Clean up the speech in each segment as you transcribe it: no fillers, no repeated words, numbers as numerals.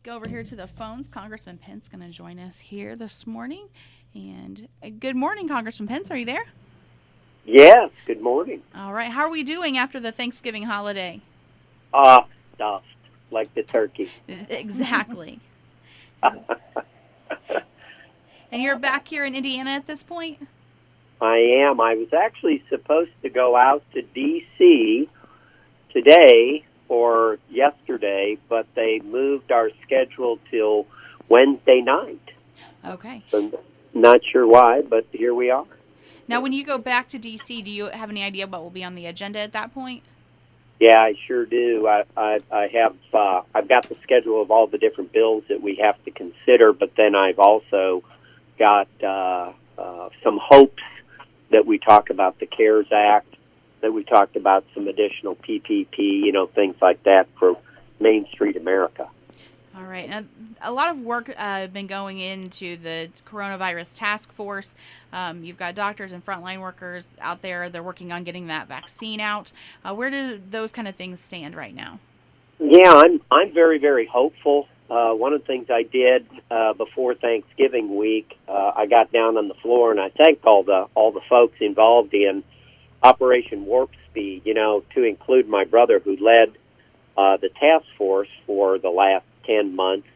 go over here to the phones. Congressman Pence going to join us here this morning. And good morning, Congressman Pence. Are you there? Yes, good morning. All right. How are we doing after the Thanksgiving holiday? Stuffed, like the turkey. Exactly. And you're back here in Indiana at this point? I am. I was actually supposed to go out to D.C. today or yesterday, but they moved our schedule till Wednesday night. Okay. So not sure why, but here we are. Now, when you go back to D.C., do you have any idea what will be on the agenda at that point? Yeah, I sure do. I have. I've got the schedule of all the different bills that we have to consider, but then I've also got some hopes that we talk about the CARES Act, that we talked about some additional PPP, things like that for Main Street America. All right. Now, a lot of work has been going into the coronavirus task force. You've got doctors and frontline workers out there. They're working on getting that vaccine out. Where do those kind of things stand right now? Yeah, I'm very, very hopeful. One of the things I did before Thanksgiving week, I got down on the floor and I thanked all the folks involved in Operation Warp Speed. To include my brother who led the task force for the last 10 months.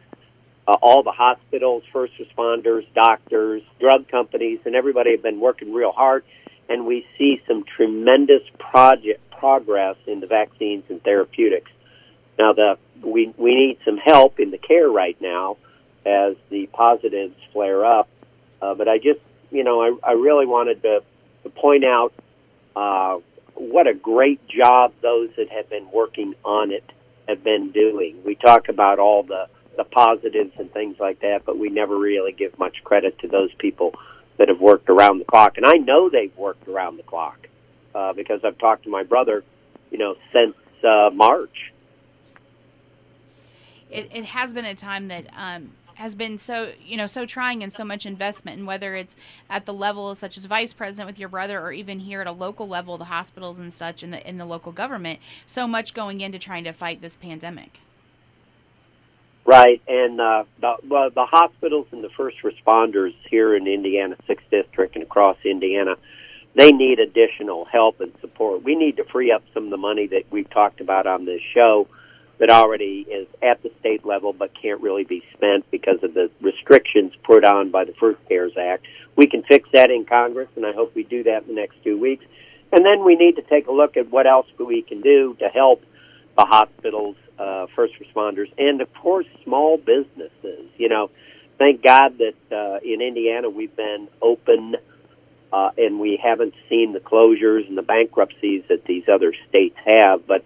All the hospitals, first responders, doctors, drug companies, and everybody have been working real hard, and we see some tremendous progress in the vaccines and therapeutics. Now, we need some help in the care right now as the positives flare up, but I just, I really wanted to point out what a great job those that have been working on it have been doing. We talk about all the positives and things like that, but we never really give much credit to those people that have worked around the clock. And I know they've worked around the clock because I've talked to my brother, since March. It has been a time that has been so trying and so much investment, and whether it's at the level such as vice president with your brother, or even here at a local level, the hospitals and such in the local government, so much going into trying to fight this pandemic. Right, and the hospitals and the first responders here in Indiana, 6th District and across Indiana, they need additional help and support. We need to free up some of the money that we've talked about on this show that already is at the state level but can't really be spent because of the restrictions put on by the first CARES Act. We can fix that in Congress, and I hope we do that in the next 2 weeks. And then we need to take a look at what else we can do to help the hospitals, first responders, and, of course, small businesses. Thank God that in Indiana we've been open and we haven't seen the closures and the bankruptcies that these other states have. But,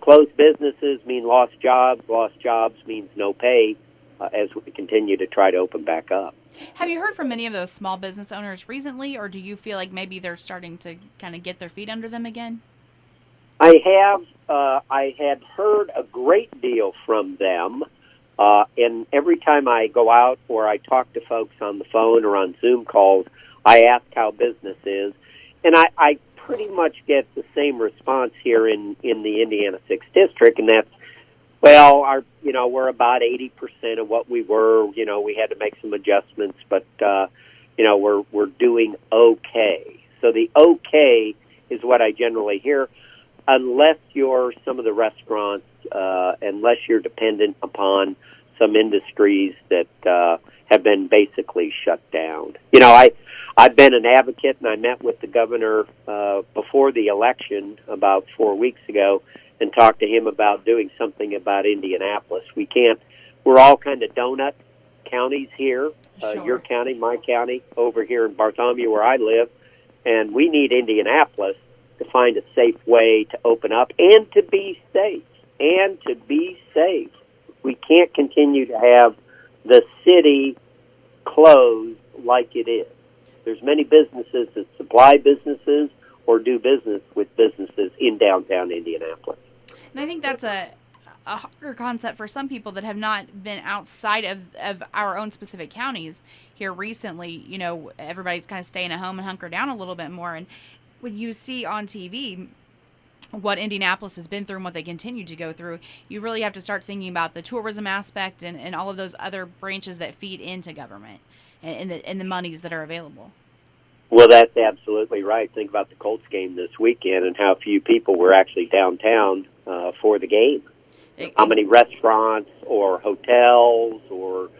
closed businesses mean lost jobs. Lost jobs means no pay as we continue to try to open back up. Have you heard from many of those small business owners recently, or do you feel like maybe they're starting to kind of get their feet under them again? I have. I had heard a great deal from them, and every time I go out or I talk to folks on the phone or on Zoom calls, I ask how business is, and I pretty much get the same response here in the Indiana 6th District, and that's, well, we're about 80% of what we were. We had to make some adjustments, but we're doing okay. So the okay is what I generally hear, unless you're some of the restaurants, unless you're dependent upon some industries that have been basically shut down. I've been an advocate, and I met with the governor before the election about 4 weeks ago and talked to him about doing something about Indianapolis. We're all kind of donut counties here, Sure. Your county, my county, over here in Bartholomew where I live, and we need Indianapolis to find a safe way to open up and to be safe. We can't continue to have the city closed like it is. There's many businesses that supply businesses or do business with businesses in downtown Indianapolis. And I think that's a harder concept for some people that have not been outside of our own specific counties here recently. Everybody's kind of staying at home and hunker down a little bit more. And when you see on TV what Indianapolis has been through and what they continue to go through, you really have to start thinking about the tourism aspect and all of those other branches that feed into government and the monies that are available. Well, that's absolutely right. Think about the Colts game this weekend and how few people were actually downtown for the game. How many restaurants or hotels or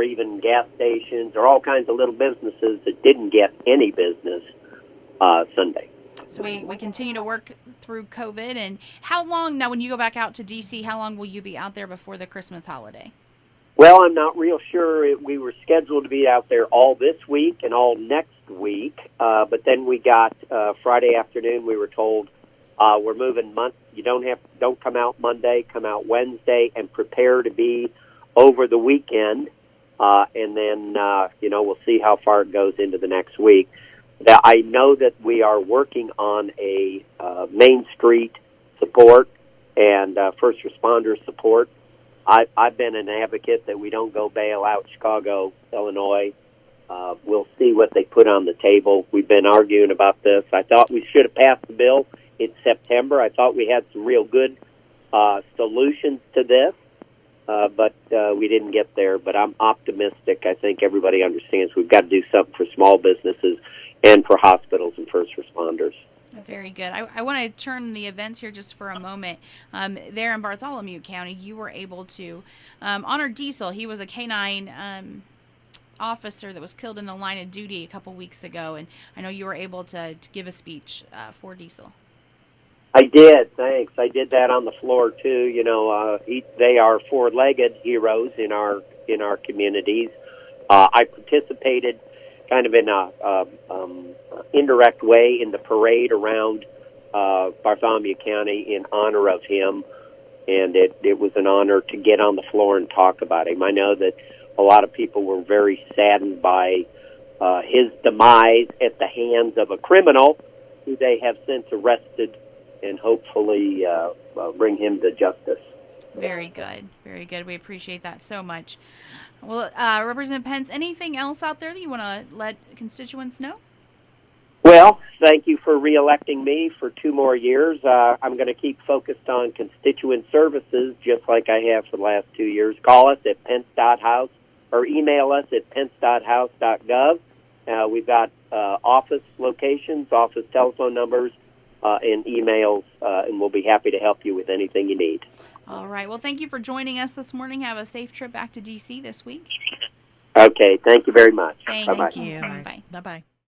even gas stations or all kinds of little businesses that didn't get any business Sunday. So we continue to work through COVID. And how long, now when you go back out to D.C., how long will you be out there before the Christmas holiday? Well, I'm not real sure. We were scheduled to be out there all this week and all next week, but then we got Friday afternoon. We were told we're moving month. You don't come out Monday. Come out Wednesday and prepare to be over the weekend, and then we'll see how far it goes into the next week. I know that we are working on a Main Street support and first responder support. I've been an advocate that we don't go bail out Chicago, Illinois. We'll see what they put on the table. We've been arguing about this. I thought we should have passed the bill in September. I thought we had some real good solutions to this, but we didn't get there. But I'm optimistic. I think everybody understands we've got to do something for small businesses and for hospitals and first responders. Very good. I want to turn the events here just for a moment. There in Bartholomew County, you were able to honor Diesel. He was a K-9 officer that was killed in the line of duty a couple weeks ago, and I know you were able to give a speech for Diesel. I did, thanks. I did that on the floor too. They are four-legged heroes in our communities. I participated kind of in a indirect way in the parade around Bartholomew County in honor of him, and it was an honor to get on the floor and talk about him. I know that a lot of people were very saddened by his demise at the hands of a criminal who they have since arrested and hopefully bring him to justice. Very good. Very good. We appreciate that so much. Well, Representative Pence, anything else out there that you want to let constituents know? Well, thank you for reelecting me for 2 more years. I'm going to keep focused on constituent services just like I have for the last 2 years. Call us at pence.house or email us at pence.house.gov. We've got office locations, office telephone numbers, and emails, and we'll be happy to help you with anything you need. All right. Well, thank you for joining us this morning. Have a safe trip back to D.C. this week. Okay. Thank you very much. Thank Bye-bye. you. Thank you. Bye. Bye-bye.